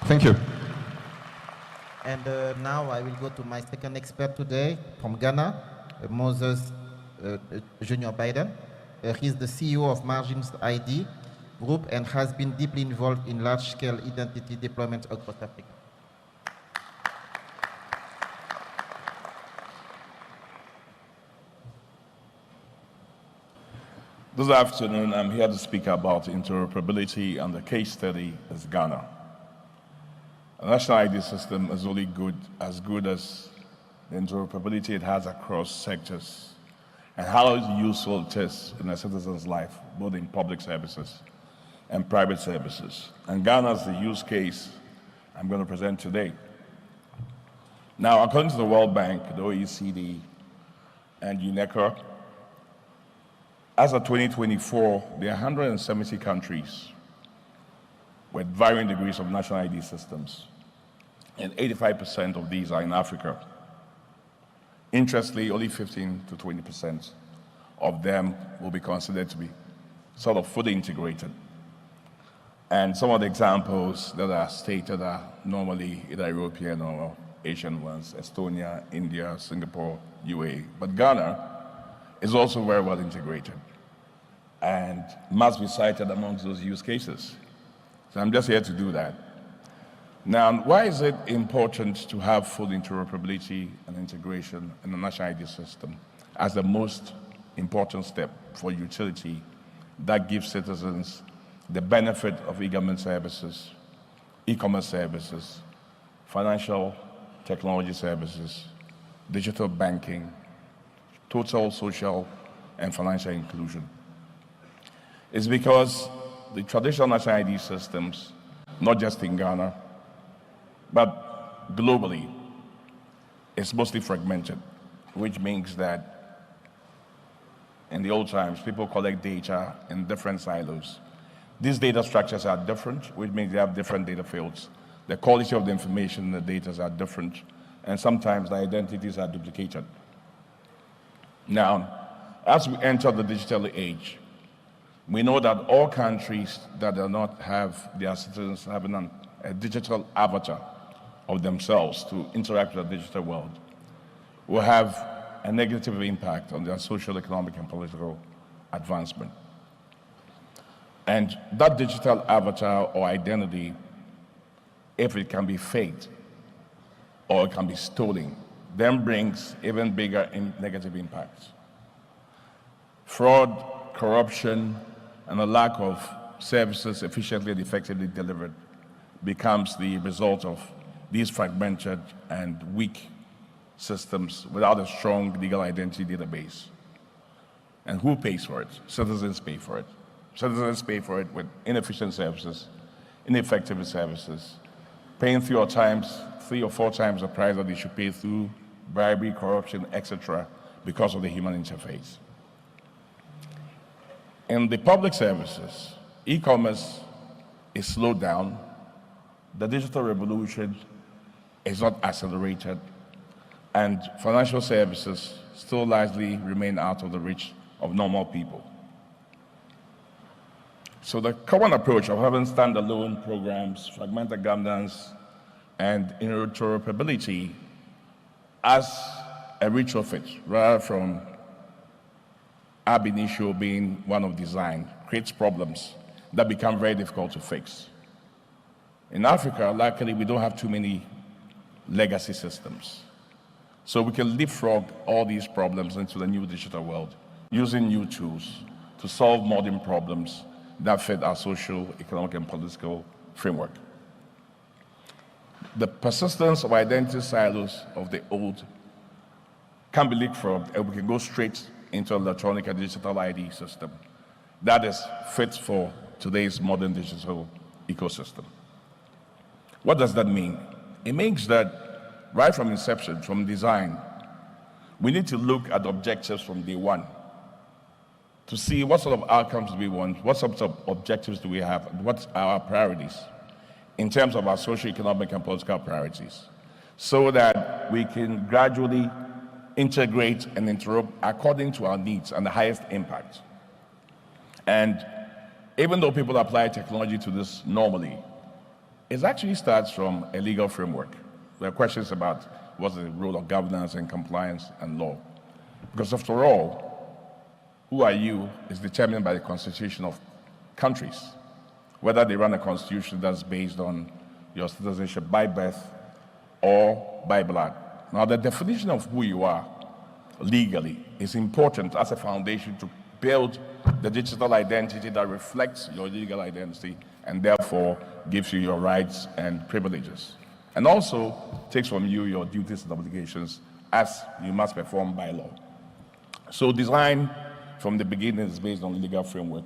Thank you. And now I will go to my second expert today from Ghana, Moses Junior Baiden. He's the CEO of Margins ID Group and has been deeply involved in large-scale identity deployment across Africa. This afternoon, I'm here to speak about interoperability, and the case study is Ghana. A national ID system is only as good as the interoperability it has across sectors and how useful it is in a citizen's life, both in public services and private services. And Ghana is the use case I'm going to present today. Now, according to the World Bank, the OECD, and UNESCO, as of 2024, there are 170 countries with varying degrees of national ID systems, and 85% of these are in Africa. Interestingly, only 15 to 20% of them will be considered to be sort of fully integrated. And some of the examples that are stated are normally either European or Asian ones: Estonia, India, Singapore, UAE. But Ghana is also very well integrated and must be cited amongst those use cases. So I'm just here to do that. Now, why is it important to have full interoperability and integration in the national ID system as the most important step for utility that gives citizens the benefit of e-government services, e-commerce services, financial technology services, digital banking, total social and financial inclusion? It's because the traditional national ID systems, not just in Ghana, but globally, is mostly fragmented, which means that in the old times, people collect data in different silos. These data structures are different, which means they have different data fields. The quality of the information in the data are different, and sometimes the identities are duplicated. Now, as we enter the digital age, we know that all countries that do not have their citizens having a digital avatar of themselves to interact with the digital world will have a negative impact on their social, economic, and political advancement. And that digital avatar or identity, if it can be faked or it can be stolen, then brings even bigger negative impacts. Fraud, corruption, and a lack of services efficiently and effectively delivered becomes the result of these fragmented and weak systems without a strong legal identity database. And who pays for it? Citizens pay for it. Citizens pay for it with inefficient services, ineffective services, paying 3 or 4 times the price that they should pay through bribery, corruption, etc., because of the human interface. In the public services, e-commerce is slowed down, the digital revolution is not accelerated, and financial services still largely remain out of the reach of normal people. So the common approach of having standalone programs, fragmented governance, and interoperability as a retrofit, rather from ab initio being one of design, creates problems that become very difficult to fix. In Africa, luckily, we don't have too many legacy systems. So we can leapfrog all these problems into the new digital world using new tools to solve modern problems that fit our social, economic, and political framework. The persistence of identity silos of the old can be leapfrogged, and we can go straight into an electronic and digital ID system that is fit for today's modern digital ecosystem. What does that mean? It means that right from inception, from design, we need to look at objectives from day one to see what sort of outcomes do we want, what sorts of objectives do we have, and what are our priorities in terms of our social, economic, and political priorities, so that we can gradually integrate and interrupt according to our needs and the highest impact. And even though people apply technology to this normally, It actually starts from a legal framework. There are questions about what's the role of governance and compliance and law. Because after all, who are you is determined by the constitution of countries, whether they run a constitution that's based on your citizenship by birth or by blood. Now, the definition of who you are legally is important as a foundation to build the digital identity that reflects your legal identity and therefore gives you your rights and privileges. And also takes from you your duties and obligations as you must perform by law. So design from the beginning is based on the legal framework.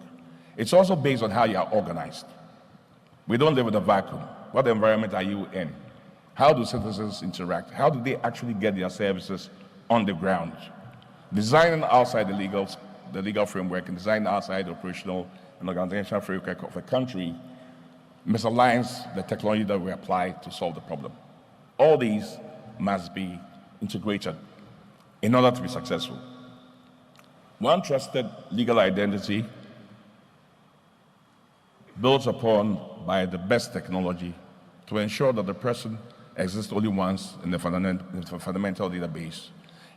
It's also based on how you are organized. We don't live in a vacuum. What environment are you in? How do citizens interact? How do they actually get their services on the ground? Designing outside the legal framework and designing outside the operational and organizational framework of a country misaligns the technology that we apply to solve the problem. All these must be integrated in order to be successful. One trusted legal identity built upon by the best technology to ensure that the person exists only once in the fundamental database,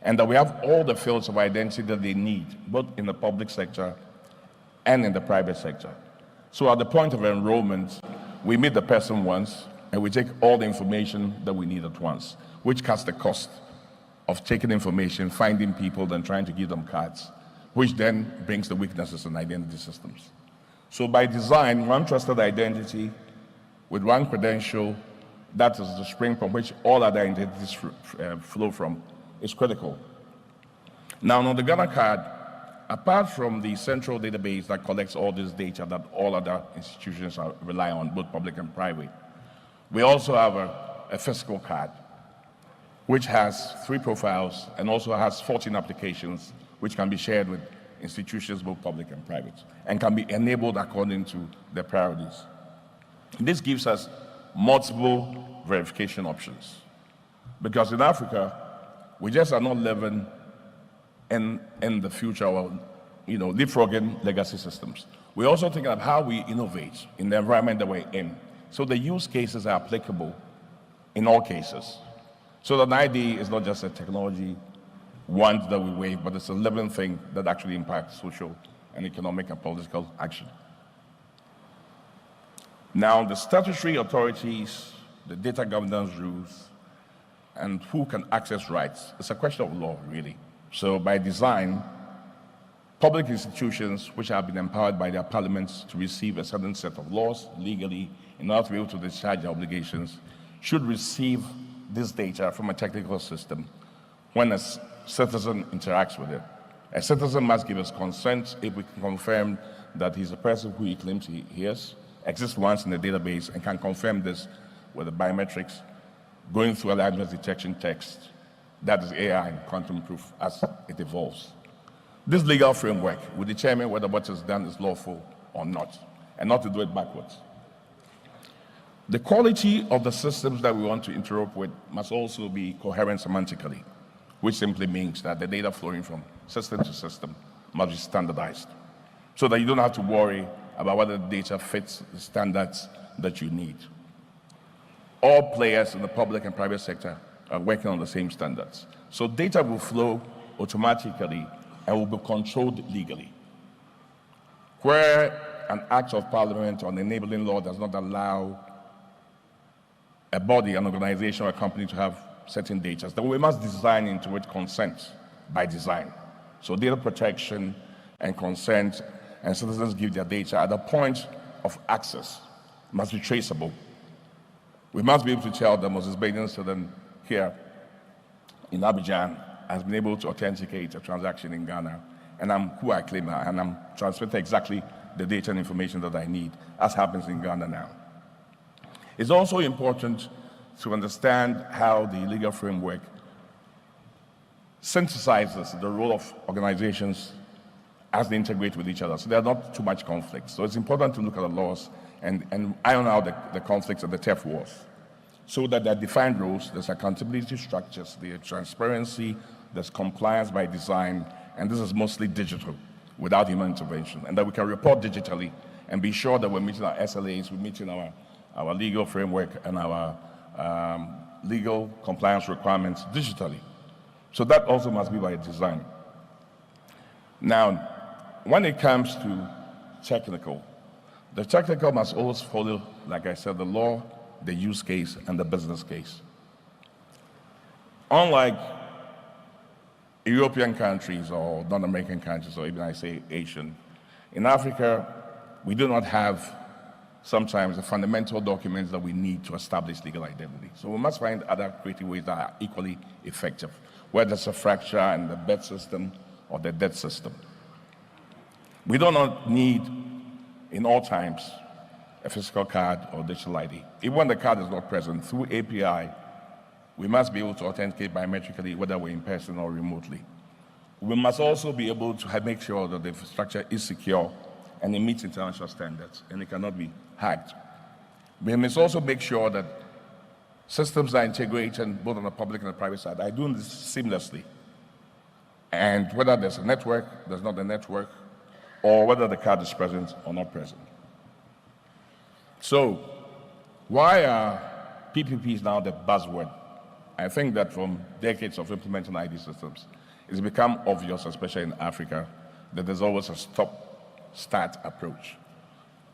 and that we have all the fields of identity that they need, both in the public sector and in the private sector. So at the point of enrollment, we meet the person once, and we take all the information that we need at once, which cuts the cost of taking information, finding people, then trying to give them cards, which then brings the weaknesses in identity systems. So by design, one trusted identity with one credential, that is the spring from which all other identities flow from, is critical. Now, on the Ghana card, apart from the central database that collects all this data that all other institutions rely on, both public and private, we also have a physical card, which has 3 profiles and also has 14 applications, which can be shared with institutions, both public and private, and can be enabled according to their priorities. This gives us multiple verification options. Because in Africa, we just are not living in the future or leapfrogging legacy systems. We're also thinking of how we innovate in the environment that we're in. So the use cases are applicable in all cases. So that an ID is not just a technology wand that we wave, but it's a living thing that actually impacts social and economic and political action. Now, the statutory authorities, the data governance rules, and who can access rights, it's a question of law, really. So by design, public institutions which have been empowered by their parliaments to receive a certain set of laws legally in order to be able to discharge their obligations should receive this data from a technical system when a citizen interacts with it. A citizen must give us consent if we can confirm that he's a person who he claims he is, exists once in the database, and can confirm this with the biometrics, going through a language detection text, that is AI and quantum proof as it evolves. This legal framework will determine whether what is done is lawful or not, and not to do it backwards. The quality of the systems that we want to interop with must also be coherent semantically, which simply means that the data flowing from system to system must be standardized, so that you don't have to worry about whether the data fits the standards that you need. All players in the public and private sector are working on the same standards. So data will flow automatically and will be controlled legally. Where an act of parliament or an enabling law does not allow a body, an organization, or a company to have certain data, then we must design into it consent by design. So data protection and consent, and citizens give their data at the point of access must be traceable. We must be able to tell that Moses Baiden student here in Abidjan has been able to authenticate a transaction in Ghana, and I'm who I claim, and I'm transmitting exactly the data and information that I need, as happens in Ghana now. It's also important to understand how the legal framework synthesizes the role of organizations as they integrate with each other, so there are not too much conflict. So it's important to look at the laws and iron out the conflicts and the turf wars, so that there are defined rules, there's accountability structures, there's transparency, there's compliance by design, and this is mostly digital, without human intervention, and that we can report digitally and be sure that we're meeting our SLAs, we're meeting our our legal framework, and our legal compliance requirements digitally. So that also must be by design. Now, when it comes to technical, the technical must always follow, like I said, the law, the use case, and the business case. Unlike European countries or non-American countries, or even I say Asian, in Africa, we do not have sometimes the fundamental documents that we need to establish legal identity. So we must find other creative ways that are equally effective, whether it's a fracture in the birth system or the death system. We do not need, in all times, a physical card or digital ID. Even when the card is not present, through API, we must be able to authenticate biometrically, whether we're in person or remotely. We must also be able to make sure that the infrastructure is secure and it meets international standards, and it cannot be hacked. We must also make sure that systems are integrated both on the public and the private side, are doing this seamlessly. And whether there's a network, there's not a network, or whether the card is present or not present. So, why are PPPs now the buzzword? I think that from decades of implementing ID systems, it's become obvious, especially in Africa, that there's always a stop-start approach.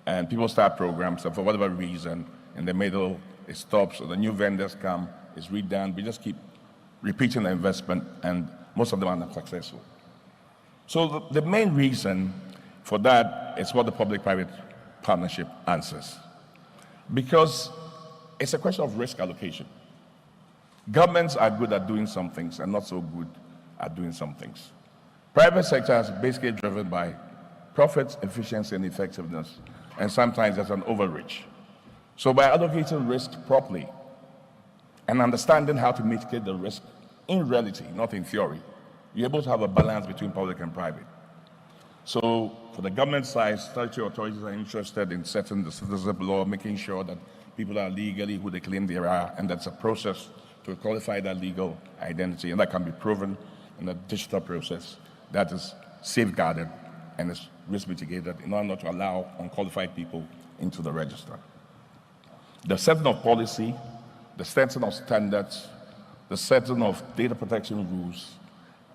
And people start programs, and for whatever reason, in the middle, it stops, or the new vendors come, it's redone. We just keep repeating the investment, and most of them are not successful. So the main reason for that is what the public-private partnership answers. Because it's a question of risk allocation. Governments are good at doing some things and not so good at doing some things. Private sector is basically driven by profits, efficiency, and effectiveness, and sometimes there's an overreach. So by allocating risk properly and understanding how to mitigate the risk in reality, not in theory, you're able to have a balance between public and private. So for the government side, statutory authorities are interested in setting the citizenship law, making sure that people are legally who they claim they are, and that's a process to qualify that legal identity, and that can be proven in a digital process that is safeguarded and is risk mitigated in order not to allow unqualified people into the register. The setting of policy, the setting of standards, the setting of data protection rules,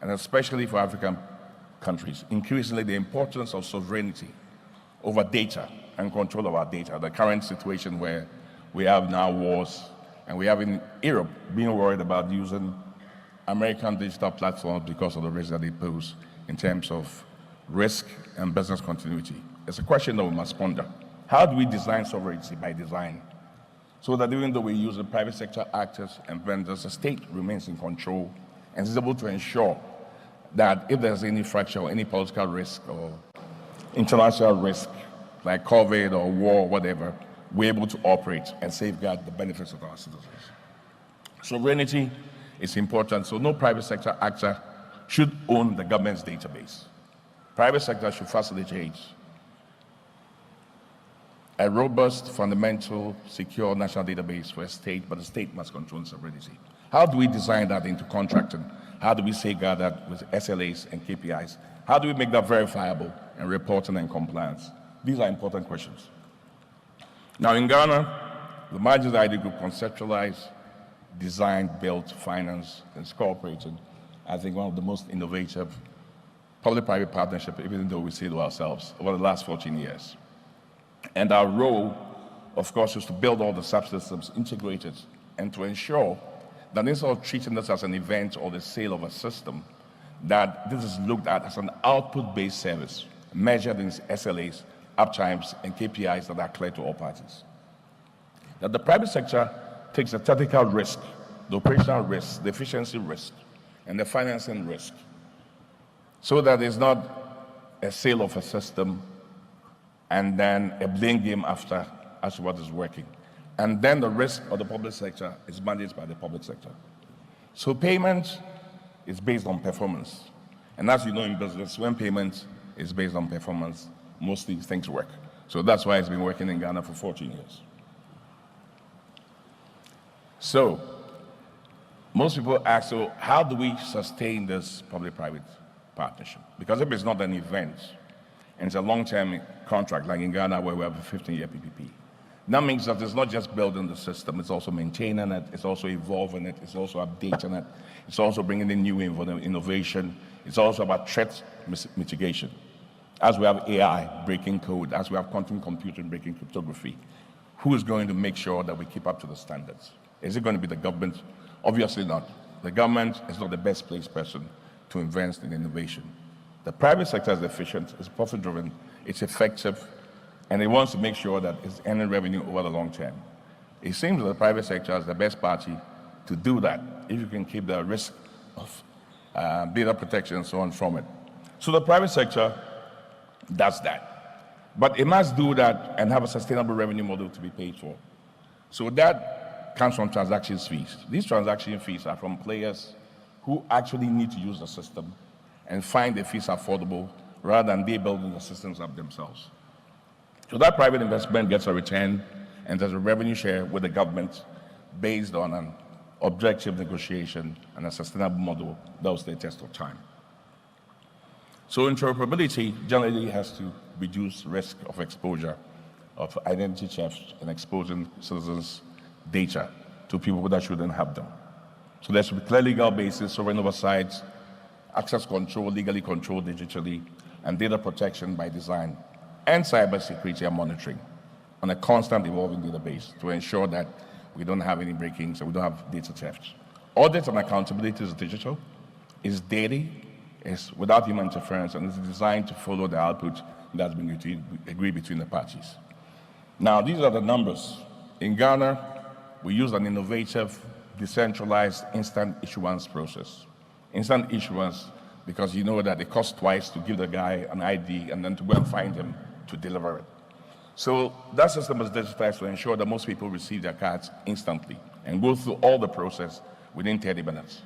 and especially for African countries, increasingly the importance of sovereignty over data and control of our data. The current situation where we have now wars, and we have in Europe being worried about using American digital platforms because of the risk that they pose in terms of risk and business continuity. It's a question that we must ponder. How do we design sovereignty by design? So that even though we use the private sector actors and vendors, the state remains in control and is able to ensure that if there's any fracture or any political risk or international risk, like COVID or war or whatever, we're able to operate and safeguard the benefits of our citizens. Sovereignty is important, so no private sector actor should own the government's database. Private sector should facilitate a robust, fundamental, secure national database for a state, but the state must control sovereignty. How do we design that into contracting? How do we safeguard that with SLAs and KPIs? How do we make that verifiable and reporting and compliance? These are important questions. Now in Ghana, the Margins ID Group conceptualized, designed, built, financed, and is cooperating, I think one of the most innovative public-private partnerships, even though we say to ourselves, over the last 14 years. And our role, of course, is to build all the subsystems integrated and to ensure that instead of treating this as an event or the sale of a system, that this is looked at as an output-based service, measured in SLAs, uptimes, and KPIs that are clear to all parties. That the private sector takes the technical risk, the operational risk, the efficiency risk, and the financing risk, so that it's not a sale of a system and then a blame game after as to what is working. And then the risk of the public sector is managed by the public sector. So payment is based on performance. And as you know in business, when payment is based on performance, mostly things work. So that's why it's been working in Ghana for 14 years. So most people ask, so how do we sustain this public-private partnership? Because if it's not an event, and it's a long-term contract, like in Ghana where we have a 15-year PPP, That means that it's not just building the system, it's also maintaining it, it's also evolving it, it's also updating it, it's also bringing in new innovation, it's also about threat mitigation. As we have AI breaking code, as we have quantum computing breaking cryptography, who is going to make sure that we keep up to the standards? Is it going to be the government? Obviously not. The government is not the best placed person to invest in innovation. The private sector is efficient, it's profit-driven, it's effective, and it wants to make sure that it's earning revenue over the long term. It seems that the private sector is the best party to do that if you can keep the risk of data protection and so on from it. So the private sector does that. But it must do that and have a sustainable revenue model to be paid for. So that comes from transaction fees. These transaction fees are from players who actually need to use the system and find the fees affordable rather than they building the systems up themselves. So that private investment gets a return and there's a revenue share with the government based on an objective negotiation and a sustainable model that will stand the test of time. So interoperability generally has to reduce risk of exposure of identity theft and exposing citizens' data to people that shouldn't have them. So there should be clear legal basis, sovereign oversight, access control, legally controlled digitally, and data protection by design, and cybersecurity and monitoring on a constant evolving database to ensure that we don't have any breakings and we don't have data theft. Audit and accountability is digital, is daily, is without human interference, and is designed to follow the output that's been agreed between the parties. Now, these are the numbers. In Ghana, we use an innovative, decentralized instant issuance process. Instant issuance, because you know that it costs twice to give the guy an ID and then to go and find him to deliver it. So that system is digitized to ensure that most people receive their cards instantly and go through all the process within 30 minutes.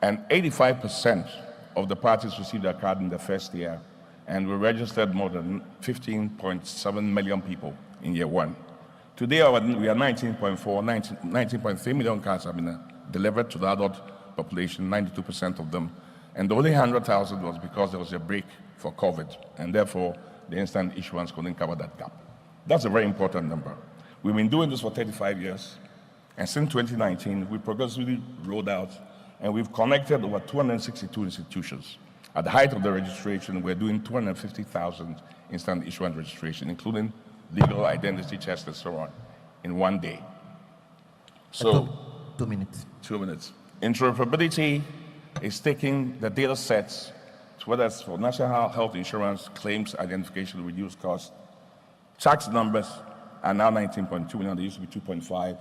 And 85% of the parties received their card in the first year, and we registered more than 15.7 million people in year one. Today, we are 19.3 million cards have been delivered to the adult population, 92% of them. And the only 100,000 was because there was a break for COVID, and therefore the instant issuance couldn't cover that gap. That's a very important number. We've been doing this for 35 years, and since 2019, we progressively rolled out, and we've connected over 262 institutions. At the height of the registration, we're doing 250,000 instant issuance registration, including legal identity tests and so on, in one day. So, 2 minutes. 2 minutes. Interoperability is taking the data sets, whether it's for national health insurance, claims identification, reduced costs. Tax numbers are now 19.2 million, they used to be 2.5.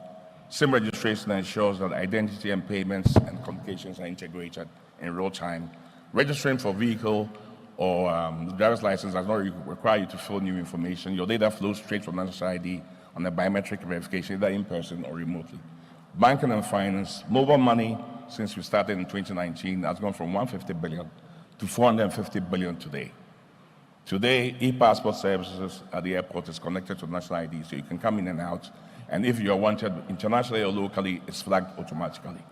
SIM registration ensures that identity and payments and communications are integrated in real time. Registering for vehicle or driver's license does not require you to fill new information. Your data flows straight from national ID on a biometric verification, either in person or remotely. Banking and finance, mobile money, since we started in 2019, has gone from 150 billion to 450 billion today. Today, e-passport services at the airport is connected to national ID, so you can come in and out. And if you are wanted internationally or locally, it's flagged automatically.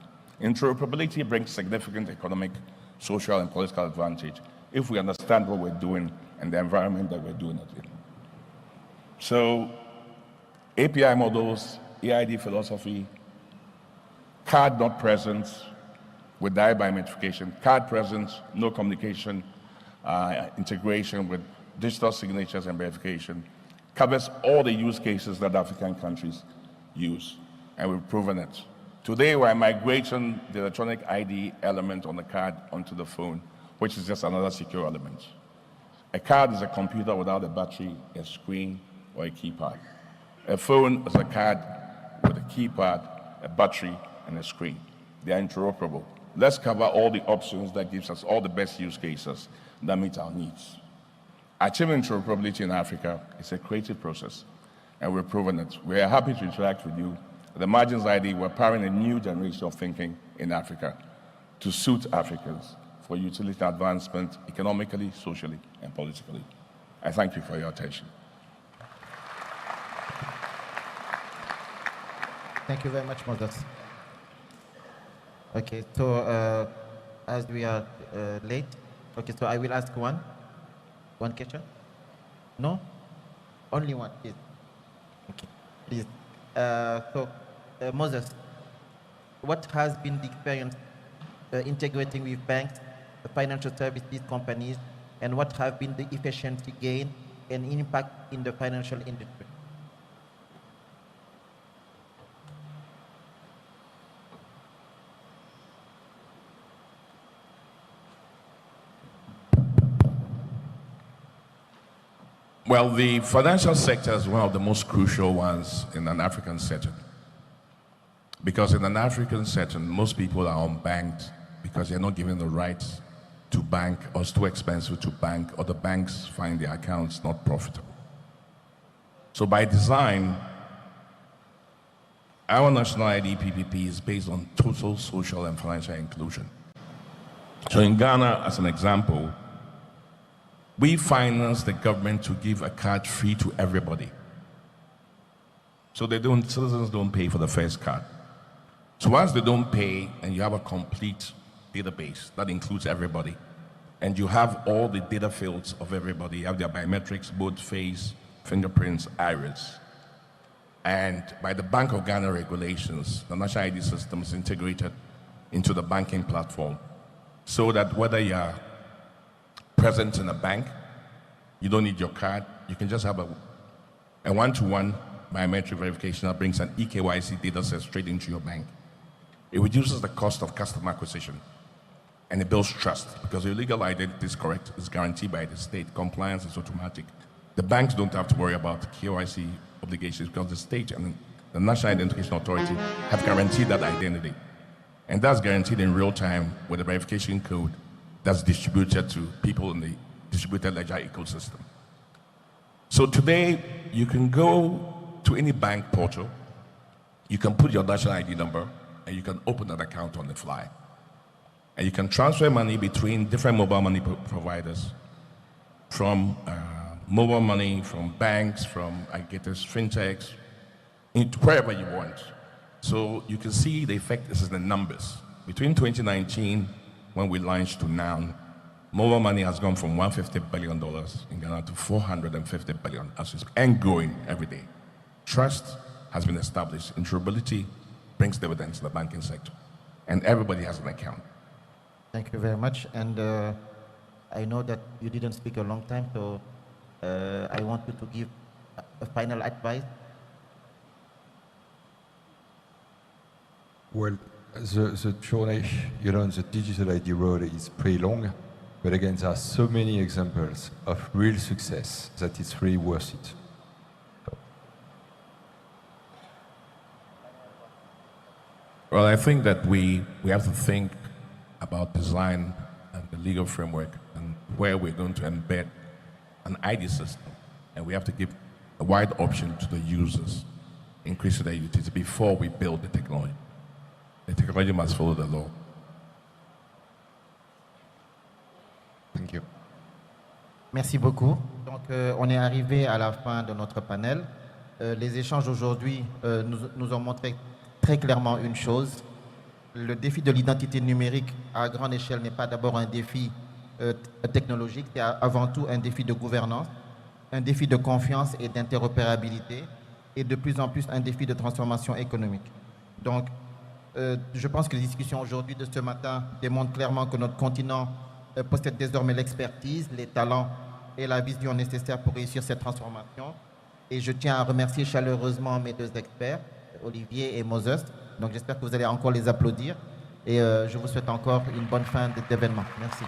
Interoperability brings significant economic, social, and political advantage if we understand what we're doing and the environment that we're doing it in. So, API models, EID philosophy, card not present with direct biometrication, card presence, no communication, integration with digital signatures and verification, covers all the use cases that African countries use, and we've proven it. Today, we're migrating the electronic ID element on the card onto the phone, which is just another secure element. A card is a computer without a battery, a screen, or a keypad. A phone is a card with a keypad, a battery, and a screen. They are interoperable. Let's cover all the options that gives us all the best use cases that meet our needs. Achieving interoperability in Africa is a creative process, and we've proven it. We are happy to interact with you. At the Margins ID, we're powering a new generation of thinking in Africa to suit Africans for utility advancement economically, socially, and politically. I thank you for your attention. Thank you very much, Moses. Okay, so as we are late, okay, so I will ask one question. No? Only one, please. Please. Moses, what has been the experience integrating with banks, financial services companies, and what have been the efficiency gain and impact in the financial industry? Well, the financial sector is one of the most crucial ones in an African setting. Because in an African setting, most people are unbanked because they're not given the rights to bank, or it's too expensive to bank, or the banks find their accounts not profitable. So by design, our national ID PPP is based on total social and financial inclusion. So in Ghana, as an example, we finance the government to give a card free to everybody. So citizens don't pay for the first card. So once they don't pay, and you have a complete database that includes everybody, and you have all the data fields of everybody, you have their biometrics, both face, fingerprints, iris. And by the Bank of Ghana regulations, the national ID system is integrated into the banking platform, so that whether you're present in a bank, you don't need your card, you can just have a one-to-one biometric verification that brings an eKYC data set straight into your bank. It reduces the cost of customer acquisition, and it builds trust, because your legal identity is correct, it's guaranteed by the state, compliance is automatic. The banks don't have to worry about KYC obligations, because the state and the National Identification Authority have guaranteed that identity. And that's guaranteed in real time with a verification code that's distributed to people in the distributed ledger ecosystem. So today, you can go to any bank portal, you can put your national ID number, and you can open an account on the fly. And you can transfer money between different mobile money providers, from mobile money, from banks, from aggregators, fintechs, into wherever you want. So you can see the effect is in the numbers. Between 2019, when we launched, to now, mobile money has gone from $150 billion in Ghana to $450 billion, and growing every day. Trust has been established. Interoperability brings dividends to the banking sector, and everybody has an account. Thank you very much. And I know that you didn't speak a long time, so I want you to give a final advice. Well, the journey, on the digital ID road is pretty long, but again, there are so many examples of real success that it's really worth it. Well, I think that we have to think about design and the legal framework and where we're going to embed an ID system. And we have to give a wide option to the users, increasing their utility before we build the technology. The technology must follow the law. Thank you. Merci beaucoup. Donc, on est arrivé à la fin de notre panel. Les échanges aujourd'hui nous ont montré très clairement une chose. Le défi de l'identité numérique à grande échelle n'est pas d'abord un défi technologique, c'est avant tout un défi de gouvernance, un défi de confiance et d'interopérabilité, et de plus en plus un défi de transformation économique. Donc, je pense que les discussions aujourd'hui de ce matin démontrent clairement que notre continent possède désormais l'expertise, les talents et la vision nécessaires pour réussir cette transformation. Et je tiens à remercier chaleureusement mes deux experts, Olivier et Moses. Donc j'espère que vous allez encore les applaudir. Et je vous souhaite encore une bonne fin d'événement. Merci.